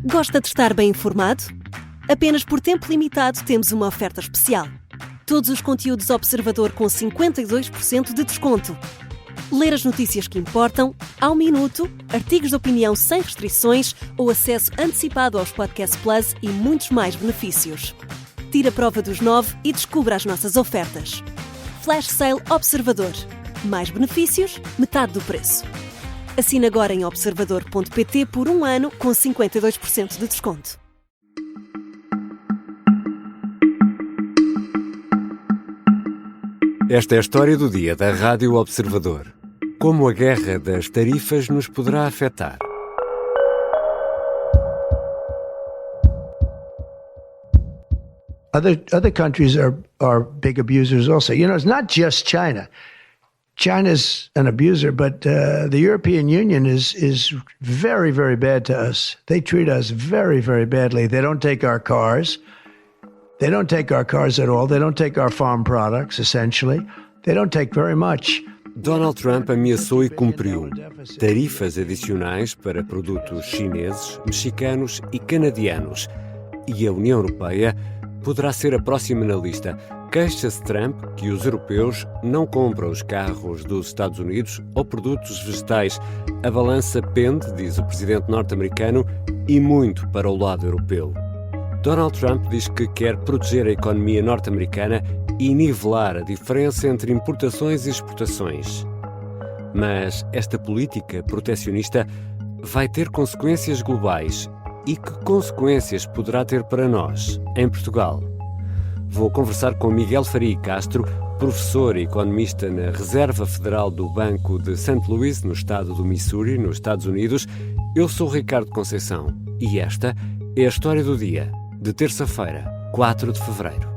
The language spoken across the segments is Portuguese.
Gosta de estar bem informado? Apenas por tempo limitado temos uma oferta especial. Todos os conteúdos Observador com 52% de desconto. Ler as notícias que importam, ao minuto, artigos de opinião sem restrições ou acesso antecipado aos Podcast Plus e muitos mais benefícios. Tire a prova dos 9 e descubra as nossas ofertas. Flash Sale Observador. Mais benefícios, metade do preço. Assine agora em observador.pt por 1 ano com 52% de desconto. Esta é a história do dia da Rádio Observador. Como a guerra das tarifas nos poderá afetar. Other countries are big abusers also. You know, it's not just China. China's an abuser, but the European Union is very, very bad to us. They treat us very, very badly. They don't take our cars. They don't take our cars at all. They don't take our farm products, essentially. They don't take very much. Donald Trump ameaçou e cumpriu tarifas adicionais para produtos chineses, mexicanos e canadianos. E a União Europeia poderá ser a próxima na lista. Queixa-se Trump que os europeus não compram os carros dos Estados Unidos ou produtos vegetais. A balança pende, diz o presidente norte-americano, e muito para o lado europeu. Donald Trump diz que quer proteger a economia norte-americana e nivelar a diferença entre importações e exportações. Mas esta política protecionista vai ter consequências globais. E que consequências poderá ter para nós, em Portugal? Vou conversar com Miguel Faria Castro, professor e economista na Reserva Federal do Banco de St. Louis, no estado do Missouri, nos Estados Unidos. Eu sou Ricardo Conceição e esta é a história do dia, de terça-feira, 4 de fevereiro.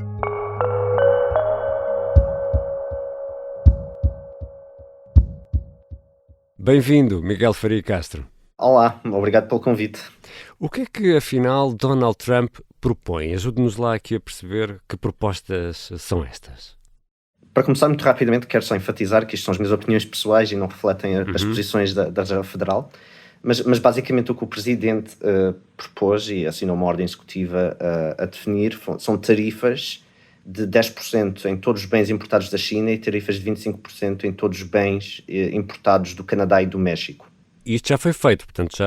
Bem-vindo, Miguel Faria Castro. Olá, obrigado pelo convite. O que é que, afinal, Donald Trump propõe? Ajude-nos lá aqui a perceber que propostas são estas. Para começar, muito rapidamente, quero só enfatizar que isto são as minhas opiniões pessoais e não refletem as posições da Reserva Federal, mas basicamente o que o Presidente propôs e assinou uma ordem executiva a definir são tarifas de 10% em todos os bens importados da China e tarifas de 25% em todos os bens importados do Canadá e do México. Isto já foi feito, portanto,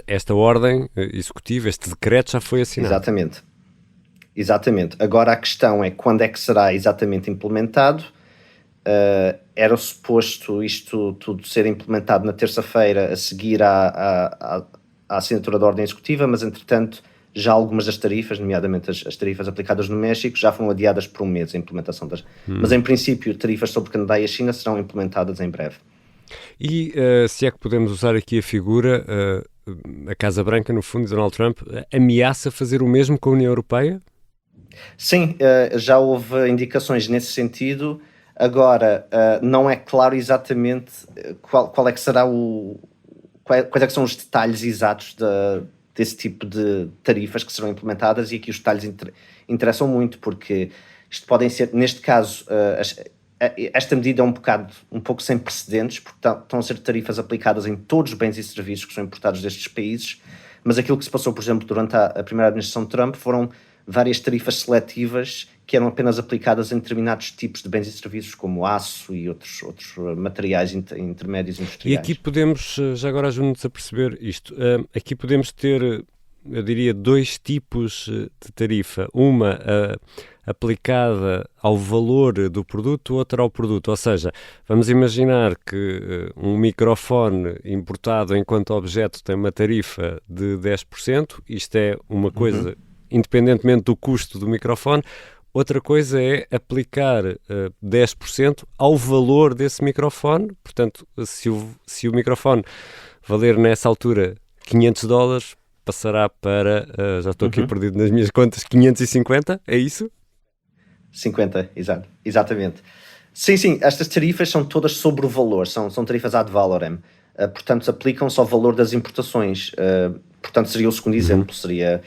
esta ordem executiva, este decreto já foi assinado. Exatamente. Agora a questão é quando é que será exatamente implementado. Era suposto isto tudo ser implementado na terça-feira a seguir à assinatura da ordem executiva, mas entretanto já algumas das tarifas, nomeadamente as tarifas aplicadas no México, já foram adiadas por um mês a implementação das. Mas em princípio tarifas sobre o Canadá e a China serão implementadas em breve. E se é que podemos usar aqui a figura, a Casa Branca, no fundo, de Donald Trump, ameaça fazer o mesmo com a União Europeia? Sim, já houve indicações nesse sentido. Agora, não é claro exatamente qual é que será quais é que são os detalhes exatos desse tipo de tarifas que serão implementadas, e aqui os detalhes interessam muito, porque isto podem ser, neste caso, esta medida é um pouco sem precedentes, porque estão a ser tarifas aplicadas em todos os bens e serviços que são importados destes países, mas aquilo que se passou, por exemplo, durante a primeira administração de Trump foram várias tarifas seletivas que eram apenas aplicadas em determinados tipos de bens e serviços, como aço e outros materiais intermédios industriais. E aqui podemos, já agora ajude-nos a perceber isto, aqui podemos ter, eu diria, dois tipos de tarifa. Uma aplicada ao valor do produto, outra ao produto. Ou seja, vamos imaginar que um microfone importado enquanto objeto tem uma tarifa de 10%. Isto é uma coisa, independentemente do custo do microfone. Outra coisa é aplicar 10% ao valor desse microfone. Portanto, se o microfone valer nessa altura $500, passará para, já estou aqui perdido nas minhas contas, 550, é isso? 50, exatamente. Sim, estas tarifas são todas sobre o valor, são tarifas ad valorem, portanto aplicam-se ao valor das importações. Portanto, seria o segundo exemplo, seria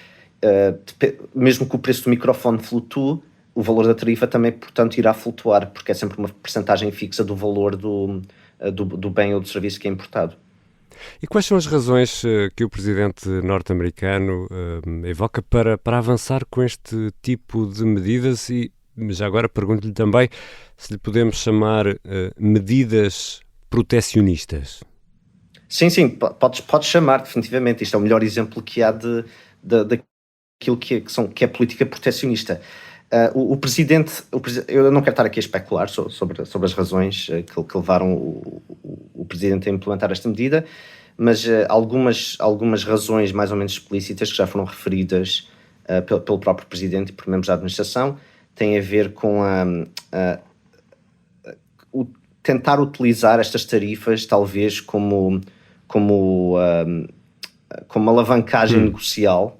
mesmo que o preço do microfone flutue, o valor da tarifa também, portanto, irá flutuar, porque é sempre uma percentagem fixa do valor do bem ou do serviço que é importado. E quais são as razões que o presidente norte-americano evoca para avançar com este tipo de medidas? E já agora pergunto-lhe também se lhe podemos chamar medidas protecionistas. Sim, podes chamar, definitivamente. Isto é o melhor exemplo que há daquilo que é política protecionista. O presidente, eu não quero estar aqui a especular sobre as razões que levaram o presidente a implementar esta medida, mas algumas razões mais ou menos explícitas que já foram referidas pelo próprio presidente e por membros da administração têm a ver com tentar utilizar estas tarifas talvez como uma alavancagem negocial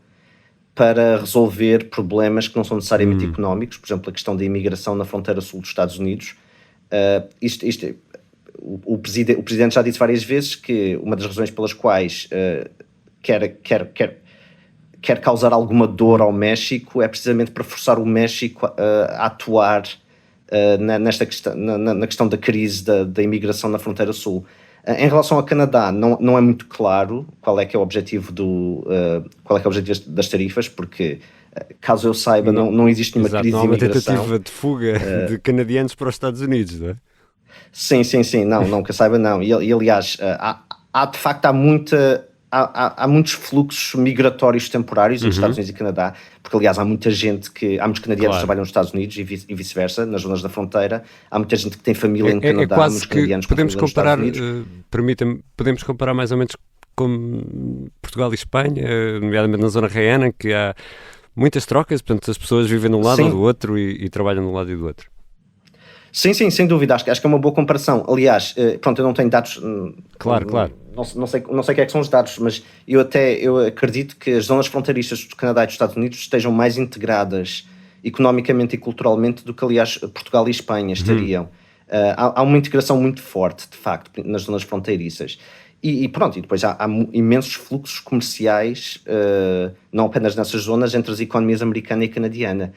para resolver problemas que não são necessariamente económicos, por exemplo, a questão da imigração na fronteira sul dos Estados Unidos. O presidente já disse várias vezes que uma das razões pelas quais quer causar alguma dor ao México é precisamente para forçar o México a atuar na questão da crise da imigração na fronteira sul. Em relação ao Canadá, não é muito claro qual é que é o objetivo das tarifas, porque, caso eu saiba, não existe nenhuma crise de imigração. Não há uma tentativa de fuga de canadianos para os Estados Unidos, não é? Sim, não, que eu saiba não. E aliás, de facto há muitos fluxos migratórios temporários entre Estados Unidos e Canadá, porque aliás há muitos canadianos que trabalham nos Estados Unidos e vice-versa, nas zonas da fronteira. Há muita gente que tem família no Canadá, quase muitos canadianos com podemos família comparar, nos Estados Unidos. Permita-me, podemos comparar mais ou menos com Portugal e Espanha, nomeadamente na zona raiana, que há muitas trocas, portanto as pessoas vivem de um lado ou do outro e trabalham de um lado e do outro. Sim, sem dúvida, acho que é uma boa comparação. Aliás, pronto, eu não tenho dados. Claro. Não sei o que é que são os dados, mas eu acredito que as zonas fronteiriças do Canadá e dos Estados Unidos estejam mais integradas economicamente e culturalmente do que, aliás, Portugal e Espanha estariam. Há uma integração muito forte, de facto, nas zonas fronteiriças. E depois há imensos fluxos comerciais, não apenas nessas zonas, entre as economias americana e canadiana.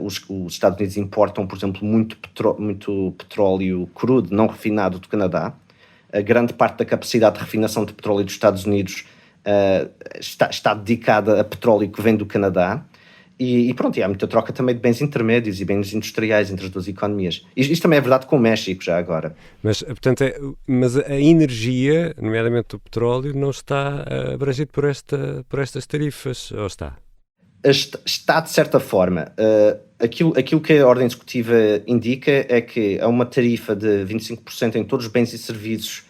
Os Estados Unidos importam, por exemplo, muito petróleo crudo não refinado do Canadá. A grande parte da capacidade de refinação de petróleo dos Estados Unidos está dedicada a petróleo que vem do Canadá. E há muita troca também de bens intermédios e bens industriais entre as duas economias. Isto também é verdade com o México, já agora. Mas, portanto, mas a energia, nomeadamente o petróleo, não está abrangido por estas tarifas, ou está? Está, de certa forma. Aquilo que a Ordem Executiva indica é que há uma tarifa de 25% em todos os bens e serviços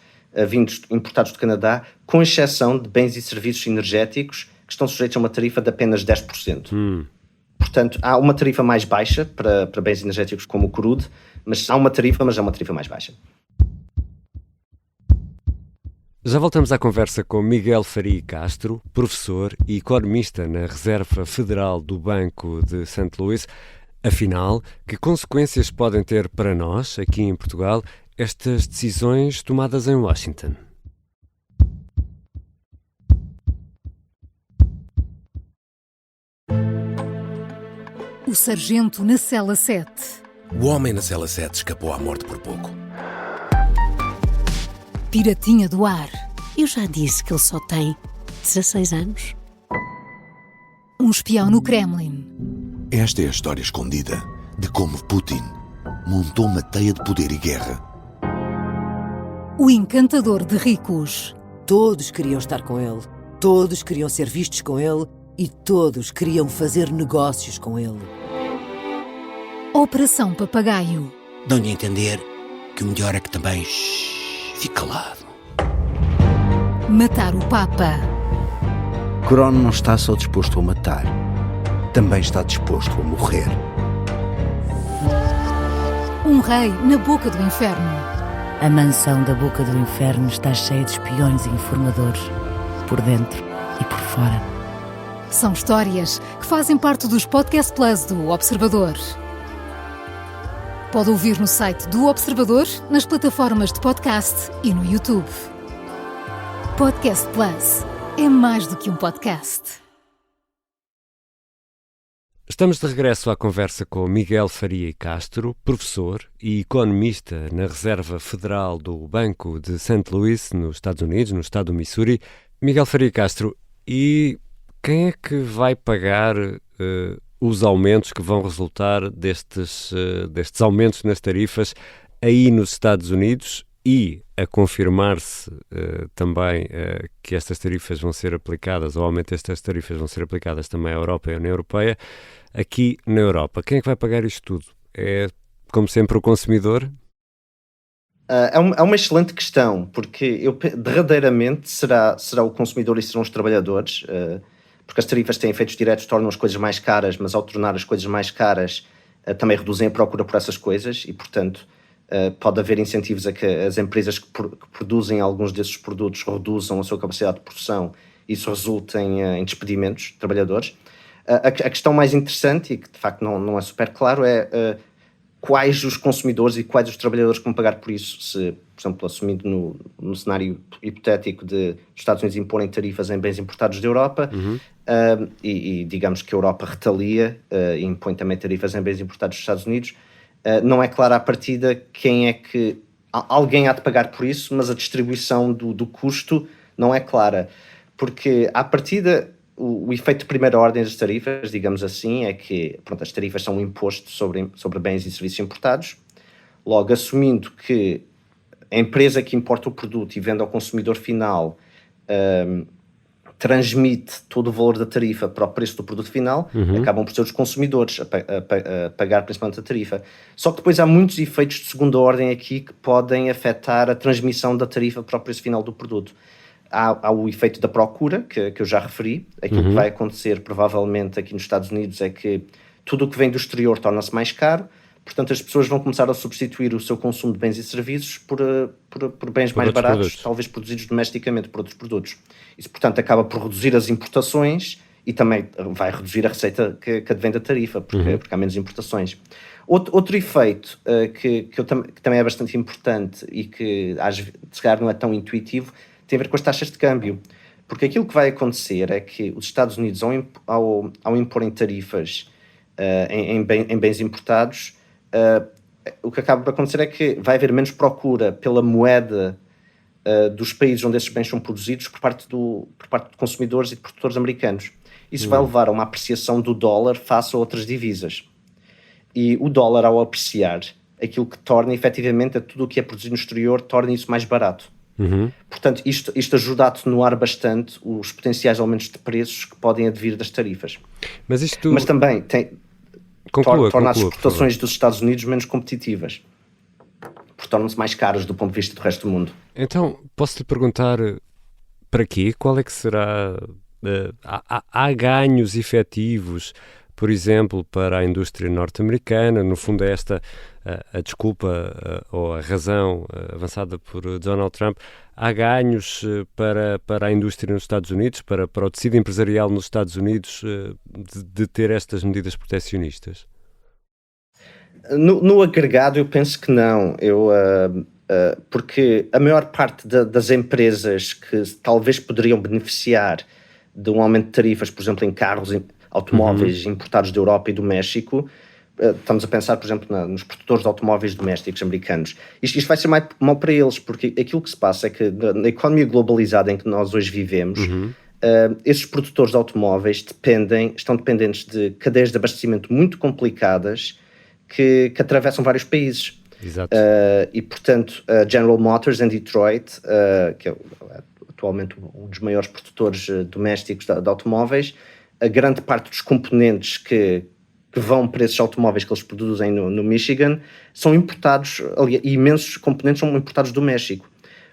importados do Canadá, com exceção de bens e serviços energéticos que estão sujeitos a uma tarifa de apenas 10%. Portanto, há uma tarifa mais baixa para bens energéticos como o crude, mas é uma tarifa mais baixa. Já voltamos à conversa com Miguel Faria Castro, professor e economista na Reserva Federal do Banco de St. Louis. Afinal, que consequências podem ter para nós, aqui em Portugal, estas decisões tomadas em Washington? O sargento na cela 7. O homem na cela 7 escapou à morte por pouco. Piratinha do ar. Eu já disse que ele só tem 16 anos. Um espião no Kremlin. Esta é a história escondida de como Putin montou uma teia de poder e guerra. O encantador de ricos. Todos queriam estar com ele, todos queriam ser vistos com ele e todos queriam fazer negócios com ele. Operação Papagaio. Dão-lhe a entender que o melhor é que também fique calado. Matar o Papa. Crono não está só disposto a matar, também está disposto a morrer. Um rei na boca do inferno. A mansão da boca do inferno está cheia de espiões e informadores, por dentro e por fora. São histórias que fazem parte dos Podcast Plus do Observador. Pode ouvir no site do Observador, nas plataformas de podcast e no YouTube. Podcast Plus é mais do que um podcast. Estamos de regresso à conversa com Miguel Faria e Castro, professor e economista na Reserva Federal do Banco de St. Louis, nos Estados Unidos, no estado do Missouri. Miguel Faria e Castro, e quem é que vai pagar os aumentos que vão resultar destes aumentos nas tarifas aí nos Estados Unidos e a confirmar-se também que estas tarifas vão ser aplicadas, ou o aumento destas tarifas vão ser aplicadas também à Europa e à União Europeia, aqui na Europa? Quem é que vai pagar isto tudo? É, como sempre, o consumidor? É uma excelente questão, porque derradeiramente será o consumidor e serão os trabalhadores, porque as tarifas têm efeitos diretos, tornam as coisas mais caras, mas ao tornar as coisas mais caras também reduzem a procura por essas coisas e, portanto, pode haver incentivos a que as empresas que produzem alguns desses produtos reduzam a sua capacidade de produção e isso resulta em despedimentos de trabalhadores. A questão mais interessante, e que de facto não é super claro, é quais os consumidores e quais os trabalhadores que vão pagar por isso. Se, por exemplo, assumindo no cenário hipotético de os Estados Unidos imporem tarifas em bens importados da Europa, e digamos que a Europa retalia e impõe também tarifas em bens importados dos Estados Unidos, não é claro à partida quem é que... Alguém há de pagar por isso, mas a distribuição do custo não é clara, porque à partida o efeito de primeira ordem das tarifas, digamos assim, é que as tarifas são um imposto sobre bens e serviços importados, logo assumindo que a empresa que importa o produto e vende ao consumidor final transmite todo o valor da tarifa para o preço do produto final, acabam por ser os consumidores a pagar principalmente a tarifa. Só que depois há muitos efeitos de segunda ordem aqui que podem afetar a transmissão da tarifa para o preço final do produto. Há o efeito da procura, que eu já referi. Aquilo que vai acontecer provavelmente aqui nos Estados Unidos é que tudo o que vem do exterior torna-se mais caro, portanto as pessoas vão começar a substituir o seu consumo de bens e serviços por bens mais baratos, produtos, talvez produzidos domesticamente por outros produtos. Isso, portanto, acaba por reduzir as importações e também vai reduzir a receita que advém da tarifa, porque há menos importações. Outro efeito que também é bastante importante e que se calhar não é tão intuitivo, tem a ver com as taxas de câmbio, porque aquilo que vai acontecer é que os Estados Unidos, ao imporem tarifas em bens importados, o que acaba por acontecer é que vai haver menos procura pela moeda dos países onde esses bens são produzidos por parte de consumidores e de produtores americanos. Isso vai levar a uma apreciação do dólar face a outras divisas. E o dólar, ao apreciar, aquilo que torna efetivamente tudo o que é produzido no exterior, torna isso mais barato. Portanto, isto ajuda a atenuar bastante os potenciais aumentos de preços que podem advir das tarifas. Mas também torna as exportações dos Estados Unidos menos competitivas, porque tornam-se mais caras do ponto de vista do resto do mundo. Então, posso-lhe perguntar para quê? Qual é que será... há ganhos efetivos, por exemplo, para a indústria norte-americana? No fundo é esta a desculpa ou a razão avançada por Donald Trump. Há ganhos para a indústria nos Estados Unidos, para o tecido empresarial nos Estados Unidos, de ter estas medidas protecionistas? No agregado eu penso que não. Porque a maior parte das empresas que talvez poderiam beneficiar de um aumento de tarifas, por exemplo, em carros, automóveis importados da Europa e do México, estamos a pensar, por exemplo, nos produtores de automóveis domésticos americanos. Isto vai ser mau para eles, porque aquilo que se passa é que na economia globalizada em que nós hoje vivemos, esses produtores de automóveis estão dependentes de cadeias de abastecimento muito complicadas que atravessam vários países. Exato. E, portanto, a General Motors em Detroit, que é atualmente um dos maiores produtores domésticos de automóveis, a grande parte dos componentes que vão para esses automóveis que eles produzem no Michigan são importados, e imensos componentes são importados do México.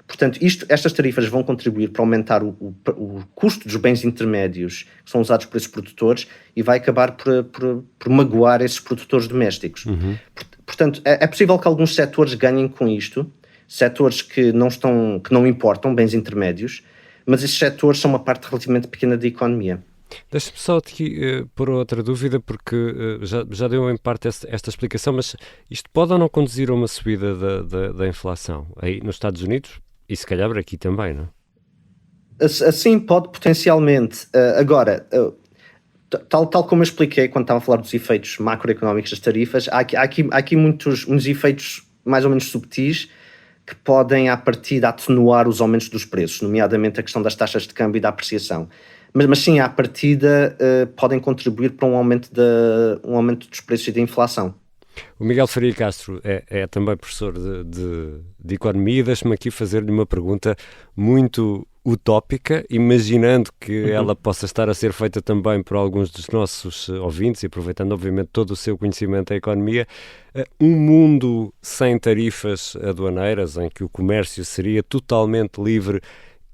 Portanto, estas tarifas vão contribuir para aumentar o custo dos bens intermédios que são usados por esses produtores e vai acabar por magoar esses produtores domésticos. Portanto, é possível que alguns setores ganhem com isto, setores que não importam bens intermédios, mas esses setores são uma parte relativamente pequena da economia. Deixa-me só aqui pôr outra dúvida, porque já deu em parte esta explicação, mas isto pode ou não conduzir a uma subida da inflação aí nos Estados Unidos e se calhar aqui também, não? Assim pode potencialmente. Agora, Tal como eu expliquei quando estava a falar dos efeitos macroeconómicos das tarifas, há aqui muitos efeitos mais ou menos subtis que podem, à partida, atenuar os aumentos dos preços, nomeadamente a questão das taxas de câmbio e da apreciação. Mas sim, à partida, podem contribuir para um aumento dos preços e da inflação. O Miguel Faria Castro é também professor de Economia, e deixe-me aqui fazer-lhe uma pergunta muito utópica, imaginando que ela possa estar a ser feita também por alguns dos nossos ouvintes e aproveitando obviamente todo o seu conhecimento da economia. Um mundo sem tarifas aduaneiras, em que o comércio seria totalmente livre,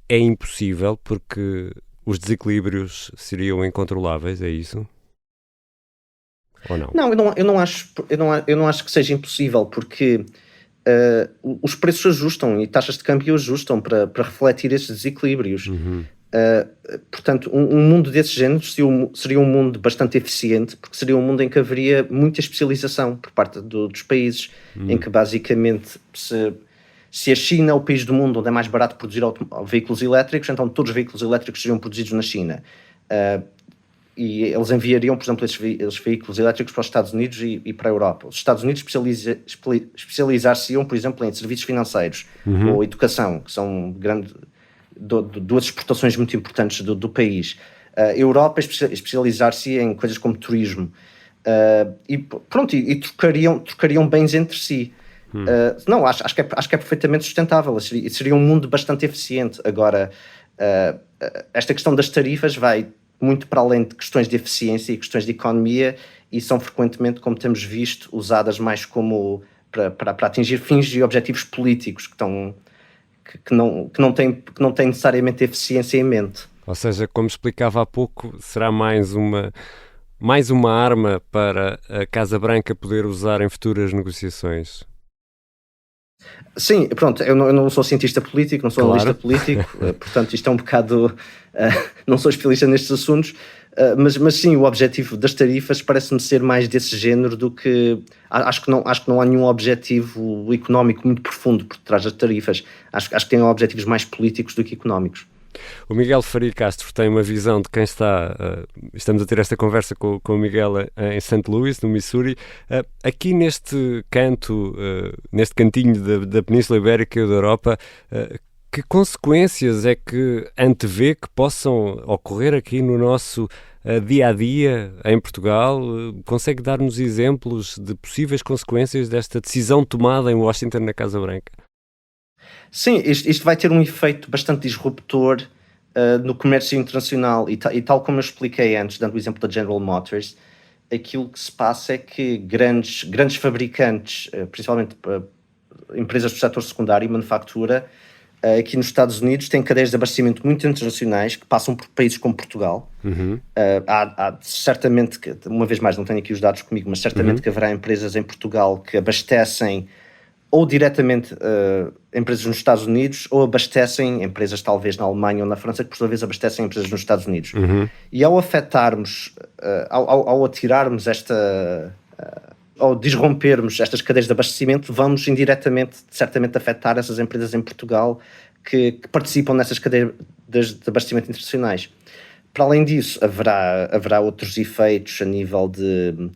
é impossível porque os desequilíbrios seriam incontroláveis, é isso? Ou não? Não, eu não acho que seja impossível, porque os preços ajustam e taxas de câmbio ajustam para refletir esses desequilíbrios. Portanto, um mundo desse género seria um mundo bastante eficiente, porque seria um mundo em que haveria muita especialização por parte dos países, em que basicamente se a China é o país do mundo onde é mais barato produzir veículos elétricos, então todos os veículos elétricos seriam produzidos na China. E eles enviariam, por exemplo, esses veículos elétricos para os Estados Unidos e para a Europa. Os Estados Unidos especializar-se-iam, por exemplo, em serviços financeiros ou educação, que são duas exportações muito importantes do país. A Europa especializar-se em coisas como turismo. E trocariam bens entre si. Não, acho que é perfeitamente sustentável. Seria um mundo bastante eficiente. Agora, esta questão das tarifas vai muito para além de questões de eficiência e questões de economia, e são frequentemente, como temos visto, usadas mais como para atingir fins e objetivos políticos que não têm necessariamente eficiência em mente. Ou seja, como explicava há pouco, será mais uma arma para a Casa Branca poder usar em futuras negociações? Sim, pronto, eu não sou cientista político, não sou analista político, portanto isto é um bocado... não sou especialista nestes assuntos, mas sim, o objetivo das tarifas parece-me ser mais desse género do que... Acho que não há nenhum objetivo económico muito profundo por trás das tarifas. Acho que tem objetivos mais políticos do que económicos. O Miguel Faria Castro tem uma visão de quem estamos a ter esta conversa com o Miguel em St. Louis, no Missouri. Aqui neste cantinho da Península Ibérica e da Europa, que consequências é que antevê que possam ocorrer aqui no nosso dia-a-dia em Portugal? Consegue dar-nos exemplos de possíveis consequências desta decisão tomada em Washington, na Casa Branca? Sim, isto vai ter um efeito bastante disruptor no comércio internacional e tal como eu expliquei antes, dando o exemplo da General Motors, aquilo que se passa é que grandes fabricantes, principalmente empresas do setor secundário e manufatura, aqui nos Estados Unidos têm cadeias de abastecimento muito internacionais que passam por países como Portugal. Há certamente, uma vez mais não tenho aqui os dados comigo, mas certamente que haverá empresas em Portugal que abastecem ou diretamente empresas nos Estados Unidos, ou abastecem empresas talvez na Alemanha ou na França, que por sua vez abastecem empresas nos Estados Unidos. E ao afetarmos, ao atirarmos ao disrompermos estas cadeias de abastecimento, vamos indiretamente, certamente, afetar essas empresas em Portugal que participam nessas cadeias de abastecimento internacionais. Para além disso, haverá outros efeitos a nível de...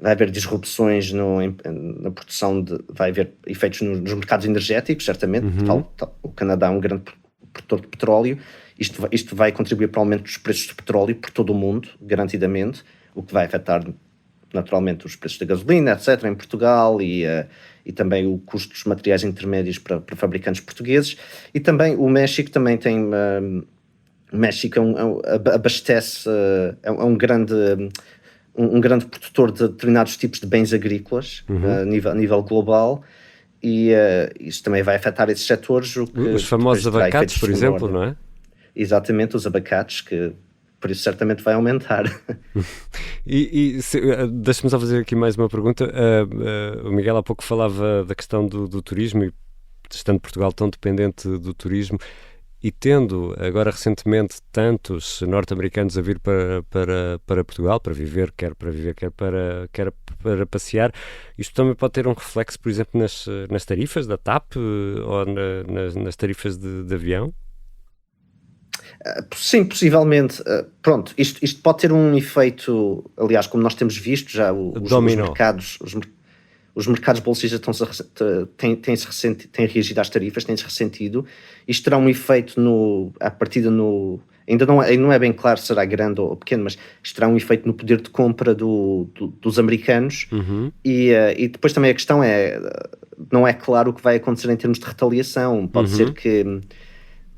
Vai haver disrupções na produção, vai haver efeitos nos mercados energéticos, certamente. O Canadá é um grande produtor de petróleo. Isto vai contribuir para o aumento dos preços de petróleo por todo o mundo, garantidamente, o que vai afetar naturalmente os preços da gasolina, etc., em Portugal, e também o custo dos materiais intermédios para fabricantes portugueses. E também o México também tem... O México abastece... É um grande produtor de determinados tipos de bens agrícolas a nível global, e isso também vai afetar esses setores. Os famosos abacates, por exemplo, não é? Exatamente, os abacates, que por isso certamente vai aumentar. Deixa-me só fazer aqui mais uma pergunta. O Miguel há pouco falava da questão do turismo, e estando Portugal tão dependente do turismo, e tendo agora recentemente tantos norte-americanos a vir para Portugal, para viver, quer para passear, isto também pode ter um reflexo, por exemplo, nas tarifas da TAP ou nas tarifas de avião? Sim, possivelmente. Pronto, isto pode ter um efeito, aliás, como nós temos visto já, os mercados bolsistas têm reagido às tarifas, têm-se ressentido. Isto terá um efeito à partida ainda não é bem claro se será grande ou pequeno, mas isto terá um efeito no poder de compra dos americanos. E depois também a questão não é claro o que vai acontecer em termos de retaliação. Pode ser que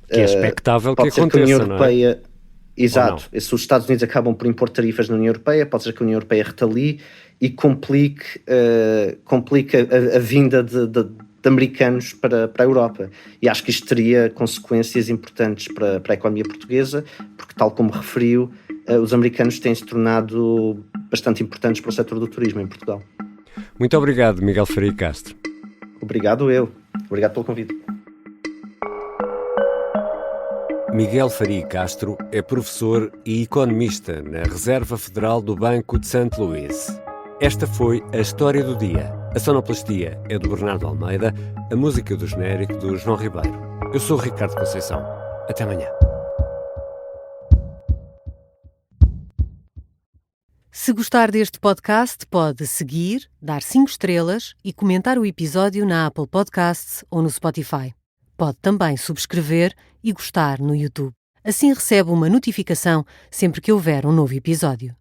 é expectável que aconteça, que a União Europeia, não é? Exato, se os Estados Unidos acabam por impor tarifas na União Europeia, pode ser que a União Europeia retalie e complique a vinda de americanos para a Europa. E acho que isto teria consequências importantes para a economia portuguesa, porque, tal como referiu, os americanos têm se tornado bastante importantes para o setor do turismo em Portugal. Muito obrigado, Miguel Faria Castro. Obrigado pelo convite. Miguel Faria Castro é professor e economista na Reserva Federal do Banco de St. Louis. Esta foi a História do Dia. A sonoplastia é do Bernardo Almeida, a música do genérico do João Ribeiro. Eu sou o Ricardo Conceição. Até amanhã. Se gostar deste podcast, pode seguir, dar 5 estrelas e comentar o episódio na Apple Podcasts ou no Spotify. Pode também subscrever e gostar no YouTube. Assim recebe uma notificação sempre que houver um novo episódio.